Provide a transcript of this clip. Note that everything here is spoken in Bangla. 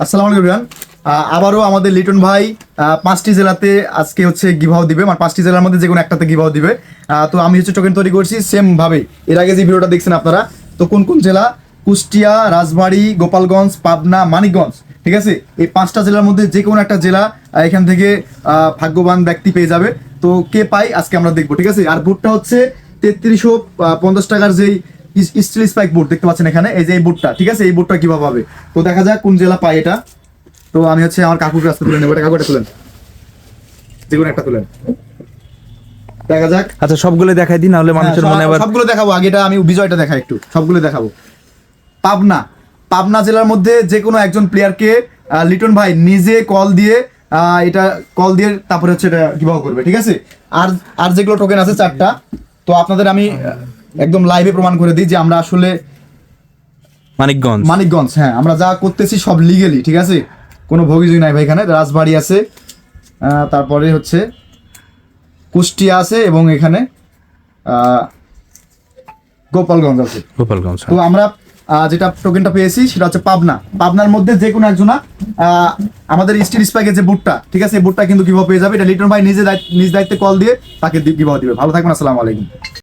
আসসালামু আলাইকুম এভরিওয়ান। আবারও আমাদের লিটন ভাই 5টি জেলাতে আজকে হচ্ছে গিভআউট দিবে, মানে 5টি জেলার মধ্যে যে কোনো একটাতে গিভআউট দিবে। তো আমি হচ্ছে টোকেন তৈরি করছি সেম ভাবে। এর আগে যে ভিডিওটা দেখছেন আপনারা, তো কোন কোন জেলা, কুষ্টিয়া, রাজবাড়ী, গোপালগঞ্জ, পাবনা, মানিকগঞ্জ, ঠিক আছে, এই 5টা জেলার মধ্যে যে কোনো একটা জেলা এখান থেকে ভাগ্যবান ব্যক্তি পেয়ে যাবে। তো কে পাই আজকে আমরা দেখবো, ঠিক আছে। আর বুটটা হচ্ছে 3350 টাকার যেই স্টিল স্পাইক বুট দেখতে পাচ্ছেন এখানে, এই যে এই বুটটা, ঠিক আছে, এই বুটটা কিভাবে হবে তো দেখা যাক কোন জেলা পায় এটা। তো আমি হচ্ছে আমার কাকুর কাছে তুলে নেবো, কাকুটা তুলেন, যে কোনো একটা তুলেন, দেখা যাক। আচ্ছা, সবগুলো দেখাই দিন, নাহলে মানুষের মনে আবার সবগুলো দেখাবো, আগে এটা আমি বিজয়টা দেখাই একটু, সবগুলো দেখাবো। পাবনা, পাবনা জেলার মধ্যে যে কোনো একজন প্লেয়ারকে লিটন ভাই নিজে কল দিয়ে তারপরে হচ্ছে এটা কিভাবে করবে, ঠিক আছে। আর আর যেগুলো টোকেন আছে 4টা, তো আপনাদের আমি একদম লাইভে প্রমাণ করে দিই যে আমরা আসলে মানিকগঞ্জ, হ্যাঁ, আমরা যা করতেছি সব লিগেলি, ঠিক আছে, কোনো ভোগিজুই নাই ভাই। এখানে রাজবাড়ী আছে, তারপরে হচ্ছে কুষ্টিয়া আছে, এবং এখানে গোপালগঞ্জ আছে। তো আমরা যেটা টোকেনটা পেয়েছি সেটা হচ্ছে পাবনার মধ্যে যে কোনো একজনা আমাদের স্টিল স্পাইকের যে বুটটা, ঠিক আছে, এই বুটটা কিন্তু কিভাবে পেয়ে যাবে, এটা লিটন ভাই নিজ দায়িত্বে কল দিয়ে তাকে কিভাবে দিবে। ভালো থাকবেন, আসসালামু আলাইকুম।